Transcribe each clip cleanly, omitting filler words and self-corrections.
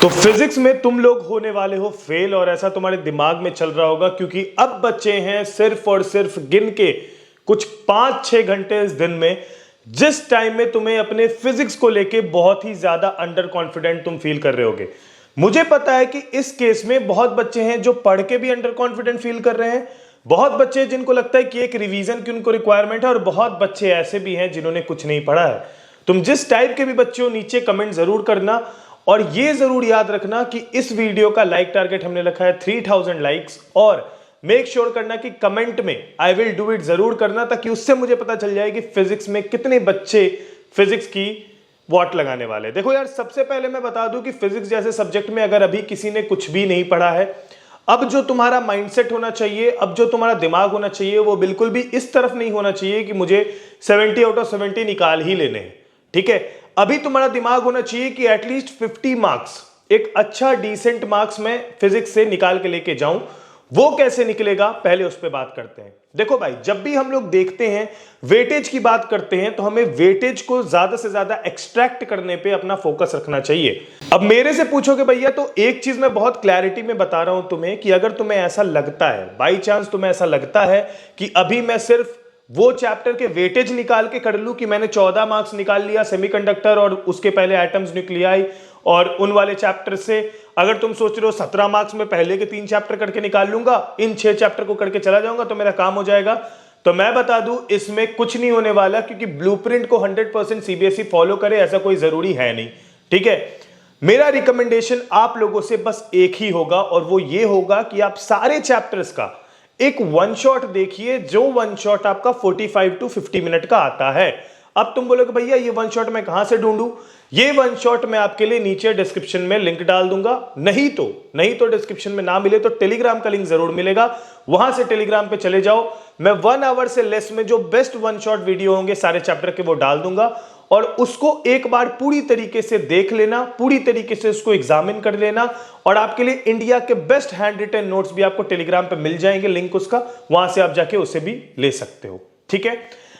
तो फिजिक्स में तुम लोग होने वाले हो फेल, और ऐसा तुम्हारे दिमाग में चल रहा होगा क्योंकि अब बचे हैं सिर्फ और सिर्फ गिन के कुछ 5-6 घंटे इस दिन में, जिस टाइम में तुम्हें अपने फिजिक्स को लेके बहुत ही ज्यादा अंडर कॉन्फिडेंट तुम फील कर रहे होगे। मुझे पता है कि इस केस में बहुत बच्चे हैं जो पढ़ के भी अंडर कॉन्फिडेंट फील कर रहे हैं, बहुत बच्चे हैं जिनको लगता है कि एक रिवीजन की उनको रिक्वायरमेंट है, और बहुत बच्चे ऐसे भी हैं जिन्होंने कुछ नहीं पढ़ा है। तुम जिस टाइप के भी बच्चे हो नीचे कमेंट जरूर करना, और ये जरूर याद रखना कि इस वीडियो का लाइक टारगेट हमने रखा है 3000 लाइक्स, और मेक श्योर करना कि कमेंट में आई विल डू इट जरूर करना, ताकि उससे मुझे पता चल जाए कि फिजिक्स में कितने बच्चे फिजिक्स की वॉट लगाने वाले। देखो यार, सबसे पहले मैं बता दूं कि फिजिक्स जैसे सब्जेक्ट में अगर अभी किसी ने कुछ भी नहीं पढ़ा है, अब जो तुम्हारा माइंडसेट होना चाहिए, अब जो तुम्हारा दिमाग होना चाहिए, वो बिल्कुल भी इस तरफ नहीं होना चाहिए कि मुझे 70 आउट ऑफ 70 निकाल ही लेने हैं। ठीक है, अभी तुम्हारा दिमाग होना चाहिए कि एटलीस्ट 50 मार्क्स, एक अच्छा डिसेंट मार्क्स में फिजिक्स से निकाल के लेके जाऊं। वो कैसे निकलेगा, पहले उस पर बात करते हैं। देखो भाई, जब भी हम लोग देखते हैं वेटेज की बात करते हैं, तो हमें वेटेज को ज्यादा से ज्यादा एक्सट्रैक्ट करने पे अपना फोकस रखना चाहिए। अब मेरे से पूछोगे भैया, तो एक चीज मैं बहुत क्लैरिटी में बता रहा हूं तुम्हें कि अगर तुम्हें ऐसा लगता है, बाई चांस तुम्हें ऐसा लगता है कि अभी मैं सिर्फ वो चैप्टर के वेटेज निकाल के कर लूं कि मैंने 14 मार्क्स निकाल लिया सेमीकंडक्टर और उसके पहले एटम्स न्यूक्लियाई और उन वाले चैप्टर से, अगर तुम सोच रहे हो 17 मार्क्स में पहले के 3 चैप्टर करके निकाल लूंगा, इन 6 चैप्टर को करके चला जाऊंगा तो मेरा काम हो जाएगा, तो मैं बता दूं इसमें कुछ नहीं होने वाला, क्योंकि ब्लूप्रिंट को 100% सीबीएसई फॉलो करे ऐसा कोई जरूरी है नहीं। ठीक है, मेरा रिकमेंडेशन आप लोगों से बस एक ही होगा, और वो ये होगा कि आप सारे चैप्टर्स का एक वन शॉट देखिए, जो वन शॉट आपका 45 to 50 मिनट का आता है। अब तुम बोलोगे भैया ये वन शॉट मैं कहां से ढूंढूं? ये वन शॉट मैं आपके लिए नीचे डिस्क्रिप्शन में लिंक डाल दूंगा, नहीं तो डिस्क्रिप्शन में ना मिले तो टेलीग्राम का लिंक जरूर मिलेगा, वहां से टेलीग्राम पे चले जाओ। मैं 1 आवर से लेस में जो बेस्ट वन शॉट वीडियो होंगे सारे चैप्टर के वो डाल दूंगा, और उसको एक बार पूरी तरीके से देख लेना, पूरी तरीके से उसको एग्जामिन कर लेना, और आपके लिए इंडिया के बेस्ट हैंड रिटन नोट्स भी आपको टेलीग्राम पे मिल जाएंगे, लिंक उसका, वहां से आप जाके उसे भी ले सकते हो। ठीक है,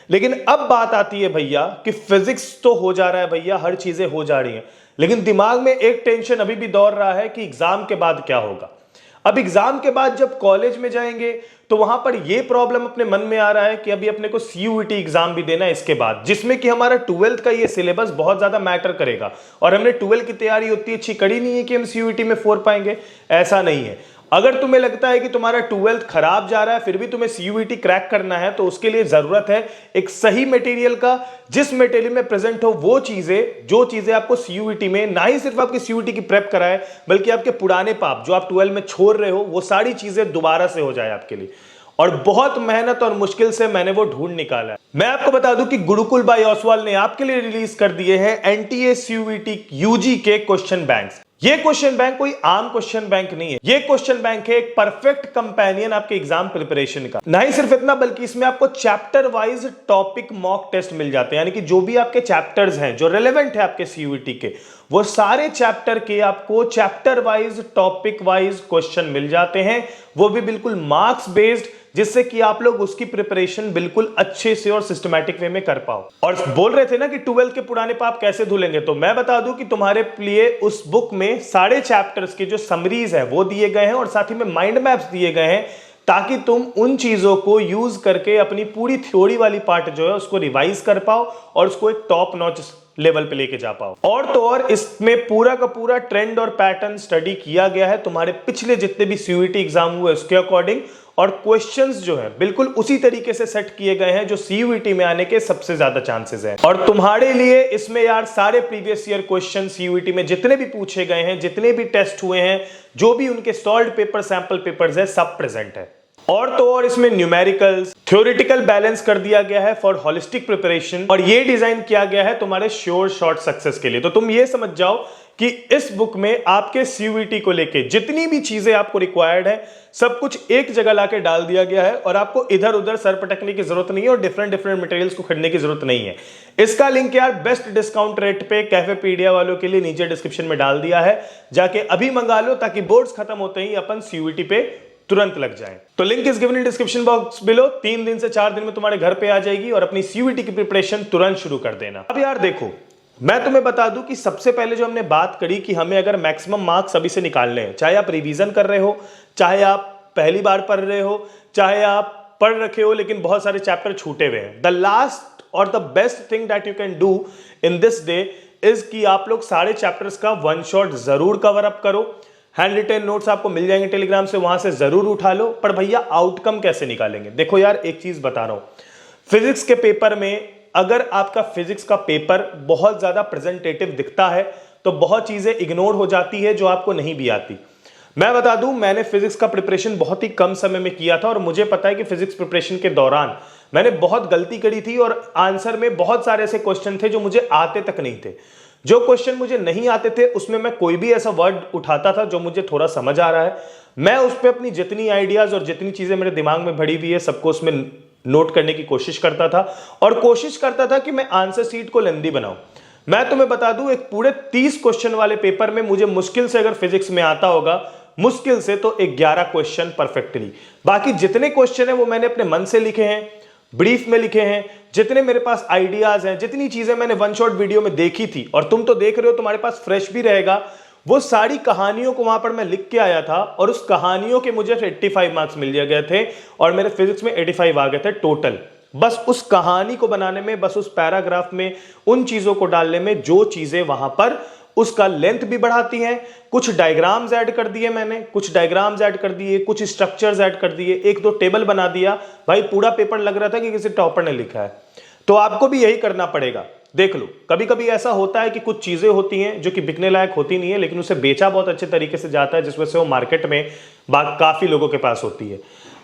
लेकिन अब बात आती है भैया कि फिजिक्स तो हो जा रहा है भैया, हर चीजें हो जा रही हैं, लेकिन दिमाग में एक टेंशन अभी भी दौड़ रहा है कि एग्जाम के बाद क्या होगा। अब एग्जाम के बाद जब कॉलेज में जाएंगे तो वहां पर यह प्रॉब्लम अपने मन में आ रहा है कि अभी अपने को सीयूईटी एग्जाम भी देना है इसके बाद, जिसमें कि हमारा 12th का ये सिलेबस बहुत ज्यादा मैटर करेगा, और हमने 12th की तैयारी उतनी अच्छी करी नहीं है कि हम सीयूईटी में 4 पाएंगे, ऐसा नहीं है। अगर तुम्हें लगता है कि तुम्हारा 12th खराब जा रहा है फिर भी तुम्हें सीयूईटी क्रैक करना है, तो उसके लिए जरूरत है एक सही मटेरियल का, जिस मटेरियल में प्रेजेंट हो वो चीजें, जो चीजें आपको सीयूईटी में ना ही सिर्फ आपकी सीयूईटी की प्रेप कराए, बल्कि आपके पुराने पाप जो आप 12 में छोड़ रहे हो वो सारी चीजें दोबारा से हो जाए आपके लिए। और बहुत मेहनत और मुश्किल से मैंने वो ढूंढ निकाला है। मैं आपको बता दूं कि गुरुकुल बाय ओसवाल ने आपके लिए रिलीज कर दिए हैं एनटीए सीयूईटी यूजी के क्वेश्चन बैंक्स। ये क्वेश्चन बैंक कोई आम क्वेश्चन बैंक नहीं है, ये क्वेश्चन बैंक है एक परफेक्ट कंपेनियन आपके एग्जाम प्रिपरेशन का। ना ही सिर्फ इतना, बल्कि इसमें आपको chapter wise topic mock test मिल जाते हैं, यानी कि जो भी आपके चैप्टर्स हैं जो रेलेवेंट है आपके सीयूईटी के, वो सारे चैप्टर के आपको chapter wise topic wise question मिल जाते हैं, वो भी बिल्कुल मार्क्स बेस्ड, जिससे कि आप लोग उसकी प्रिपरेशन बिल्कुल अच्छे से और सिस्टमैटिक वे में कर पाओ। और बोल रहे थे ना कि 12th के पुराने पाप कैसे धुलेंगे, तो मैं बता दूं कि तुम्हारे लिए उस बुक में सारे चैप्टर्स के जो समरीज है वो दिए गए हैं, और साथ ही में माइंड मैप्स दिए गए हैं, ताकि तुम उन चीजों को यूज करके अपनी पूरी थ्योरी वाली पार्ट जो है उसको रिवाइज कर पाओ और उसको एक टॉप नॉच लेवल पे लेके जा पाओ। और तो और इसमें पूरा का पूरा ट्रेंड और पैटर्न स्टडी किया गया है तुम्हारे पिछले जितने भी सीयूईटी एग्जाम हुए उसके अकॉर्डिंग, और क्वेश्चंस जो है बिल्कुल उसी तरीके से सेट किए गए हैं जो सीयूईटी में आने के सबसे ज्यादा चांसेस हैं। और तुम्हारे लिए इसमें यार सारे प्रीवियस ईयर क्वेश्चन सीयूईटी में जितने भी पूछे गए हैं, जितने भी टेस्ट हुए हैं, जो भी उनके सॉल्व्ड पेपर सैंपल पेपर्स है, सब प्रेजेंट है। और तो और इसमें न्यूमेरिकल्स, थ्योरेटिकल बैलेंस कर दिया गया है फॉर होलिस्टिक प्रिपरेशन, और ये डिजाइन किया गया है तुम्हारे श्योर शॉर्ट सक्सेस के लिए। तो तुम ये समझ जाओ कि इस बुक में आपके सीयूईटी को लेके जितनी भी चीजें आपको रिक्वायर्ड है, सब कुछ एक जगह लाके डाल दिया गया है, और आपको इधर उधर सर पटकने की जरूरत नहीं है और डिफरेंट मटेरियल्स को खरीदने की जरूरत नहीं है। इसका लिंक यार बेस्ट डिस्काउंट रेट पे कैफेपीडिया वालों के लिए नीचे डिस्क्रिप्शन में डाल दिया है, जाके अभी मंगा लो, ताकि बोर्ड्स खत्म होते ही अपन सीयूईटी पे तुरंत लग जाए। तो link is given in description box below. 3 दिन से 4 दिन में तुम्हारे घर पे आ जाएगी, और अपनी सीयूईटी की प्रिपरेशन तुरंत शुरू कर देना। अब यार देखो, मैं तुम्हें बता दूं कि सबसे पहले जो हमने बात करी कि हमें अगर मैक्सिमम मार्क्स अभी से निकालने हैं, चाहे आप रिवीजन कर रहे हो, चाहे आप पहली बार पढ़ रहे हो, चाहे आप पढ़ रखे हो लेकिन बहुत सारे चैप्टर छूटे हुए हैं, द लास्ट और the best thing that you can do in this day is कि आप लोग सारे चैप्टर्स का वन शॉट जरूर कवर अप करो। हैंड रिटेन नोट्स आपको मिल जाएंगे टेलीग्राम से, वहां से जरूर उठा लो। पर भैया आउटकम कैसे निकालेंगे? देखो यार, एक चीज बता रहा हूं, फिजिक्स के पेपर में अगर आपका फिजिक्स का पेपर बहुत ज्यादा प्रेजेंटेटिव दिखता है तो बहुत चीजें इग्नोर हो जाती है जो आपको नहीं भी आती। मैं बता दूं, मैंने फिजिक्स का प्रिपरेशन बहुत ही कम समय में किया था और मुझे पता है कि फिजिक्स प्रिपरेशन के दौरान मैंने बहुत गलती करी थी और आंसर में बहुत सारे ऐसे क्वेश्चन थे जो मुझे आते तक नहीं थे। जो क्वेश्चन मुझे नहीं आते थे उसमें मैं कोई भी ऐसा वर्ड उठाता था जो मुझे थोड़ा समझ आ रहा है, मैं उस पर अपनी जितनी आइडियाज और जितनी चीजें मेरे दिमाग में भरी हुई है सबको उसमें नोट करने की कोशिश करता था और कोशिश करता था कि मैं आंसर शीट को लेंदी बनाऊं। मैं तुम्हें बता दूं, एक पूरे 30 क्वेश्चन वाले पेपर में मुझे मुश्किल से अगर फिजिक्स में आता होगा, मुश्किल से तो 11 क्वेश्चन परफेक्टली। बाकी जितने क्वेश्चन है वो मैंने अपने मन से लिखे हैं, ब्रीफ में लिखे हैं, जितने मेरे पास आइडियाज हैं, जितनी चीजें मैंने वन शॉट वीडियो में देखी थी और तुम तो देख रहे हो, तुम्हारे पास फ्रेश भी रहेगा, वो सारी कहानियों को वहां पर मैं लिख के आया था और उस कहानियों के मुझे 85 मार्क्स मिल गए थे और मेरे फिजिक्स में 85 आ गए थे टोटल। बस उस कहानी को बनाने में, बस उस पैराग्राफ में, उन चीजों को डालने में जो चीजें वहां पर उसका लेंथ भी बढ़ाती हैं। कुछ डायग्राम्स ऐड कर दिए मैंने, कुछ डायग्राम्स ऐड कर दिए, कुछ स्ट्रक्चर्स ऐड कर दिए, एक दो टेबल बना दिया। भाई पूरा पेपर लग रहा था कि किसी टॉपर ने लिखा है। तो आपको भी यही करना पड़ेगा। देख लो, कभी कभी ऐसा होता है कि कुछ चीजें होती हैं जो कि बिकने लायक होती नहीं है लेकिन उसे बेचा बहुत अच्छे तरीके से जाता है, जिस वजह से वो मार्केट में काफी लोगों के पास होती है।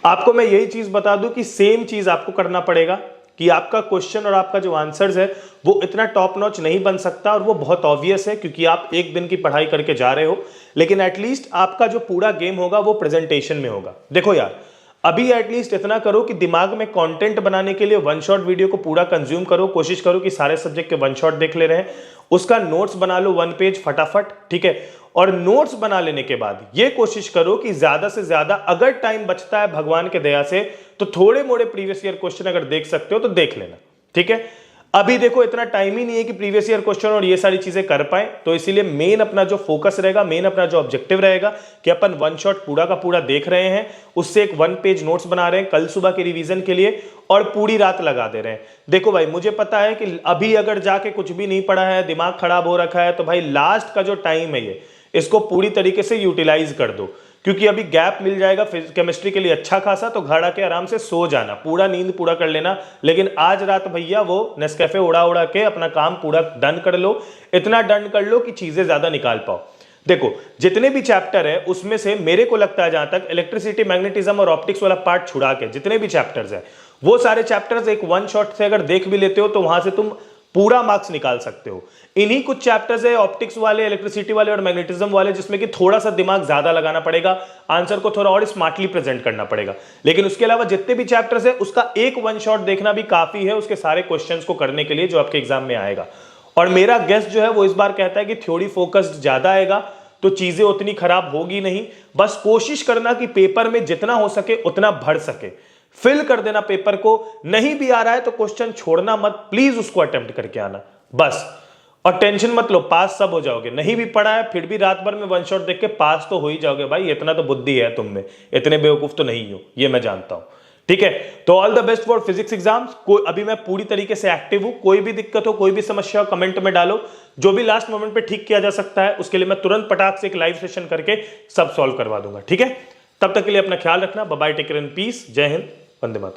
आपको मैं यही चीज बता दूं कि सेम चीज आपको करना पड़ेगा कि आपका क्वेश्चन और आपका जो आंसर्स है वो इतना टॉप नॉच नहीं बन सकता और वो बहुत ऑब्वियस है क्योंकि आप एक दिन की पढ़ाई करके जा रहे हो, लेकिन एटलीस्ट आपका जो पूरा गेम होगा वो प्रेजेंटेशन में होगा। देखो यार, अभी एटलीस्ट इतना करो कि दिमाग में कंटेंट बनाने के लिए वन शॉट वीडियो को पूरा कंज्यूम करो, कोशिश करो कि सारे सब्जेक्ट के वन शॉट देख ले रहे हैं, उसका नोट्स बना लो 1 पेज फटाफट, ठीक है। और नोट्स बना लेने के बाद ये कोशिश करो कि ज्यादा से ज्यादा, अगर टाइम बचता है भगवान के दया से, तो थोड़े मोड़े प्रीवियस ईयर क्वेश्चन अगर देख सकते हो तो देख लेना, ठीक है। अभी देखो इतना टाइम ही नहीं है कि प्रीवियस ईयर क्वेश्चन और ये सारी चीजें कर पाए, तो इसीलिए मेन अपना जो फोकस रहेगा, मेन अपना जो ऑब्जेक्टिव रहेगा कि अपन वन शॉट पूरा का पूरा देख रहे हैं, उससे एक 1 पेज नोट्स बना रहे हैं कल सुबह के रिवीजन के लिए और पूरी रात लगा दे रहे हैं। देखो भाई, मुझे पता है कि अभी अगर जाके कुछ भी नहीं पढ़ा है, दिमाग खराब हो रखा है, तो भाई लास्ट का जो टाइम है ये, इसको पूरी तरीके से यूटिलाइज कर दो क्योंकि अभी गैप मिल जाएगा केमिस्ट्री के लिए अच्छा खासा, तो घर आके आराम से सो जाना, पूरा नींद पूरा कर लेना। लेकिन आज रात भैया वो नेस्कैफे उड़ा उड़ा के अपना काम पूरा डन कर लो, इतना डन कर लो कि चीजें ज्यादा निकाल पाओ। देखो जितने भी चैप्टर है उसमें से मेरे को लगता है जहां तक इलेक्ट्रिसिटी, मैग्नेटिज्म और ऑप्टिक्स वाला पार्ट छुड़ा के जितने भी चैप्टर्स है वो सारे चैप्टर्स एक वन शॉट से अगर देख भी लेते हो तो वहां से तुम पूरा मार्क्स निकाल सकते हो। इन्हीं कुछ चैप्टर्स है ऑप्टिक्स वाले, इलेक्ट्रिसिटी वाले और मैग्नेटिज्म वाले जिसमें कि थोड़ा सा दिमाग ज्यादा लगाना पड़ेगा, आंसर को थोड़ा और स्मार्टली प्रेजेंट करना पड़ेगा। लेकिन उसके अलावा जितने भी चैप्टर्स है उसका एक वन शॉट देखना भी काफी है उसके सारे क्वेश्चंस को करने के लिए जो आपके एग्जाम में आएगा। और मेरा गेस्ट जो है वो इस बार कहता है कि थ्योरी फोकस्ड ज्यादा आएगा तो चीजें उतनी खराब होगी नहीं। बस कोशिश करना कि पेपर में जितना हो सके उतना भर सके, फिल कर देना पेपर को। नहीं भी आ रहा है तो क्वेश्चन छोड़ना मत, प्लीज उसको अटेम्प्ट करके आना बस। और टेंशन मत लो, पास सब हो जाओगे। नहीं भी पढ़ा है फिर भी रात भर में वन शॉट देख के पास तो हो ही जाओगे भाई, इतना तो बुद्धि है तुम में, इतने बेवकूफ तो नहीं हो, ये मैं जानता हूं, ठीक है। तो all the best for physics exams. अभी मैं पूरी तरीके से एक्टिव हूं, कोई भी दिक्कत हो, कोई भी समस्या हो कमेंट में डालो, जो भी लास्ट मोमेंट पे ठीक किया जा सकता है उसके लिए मैं तुरंत पटाख से एक लाइव सेशन करके सब सॉल्व करवा दूंगा, ठीक है। तब तक के लिए अपना ख्याल रखना, bye bye, take care and peace, जय हिंद, वंदे मातरम।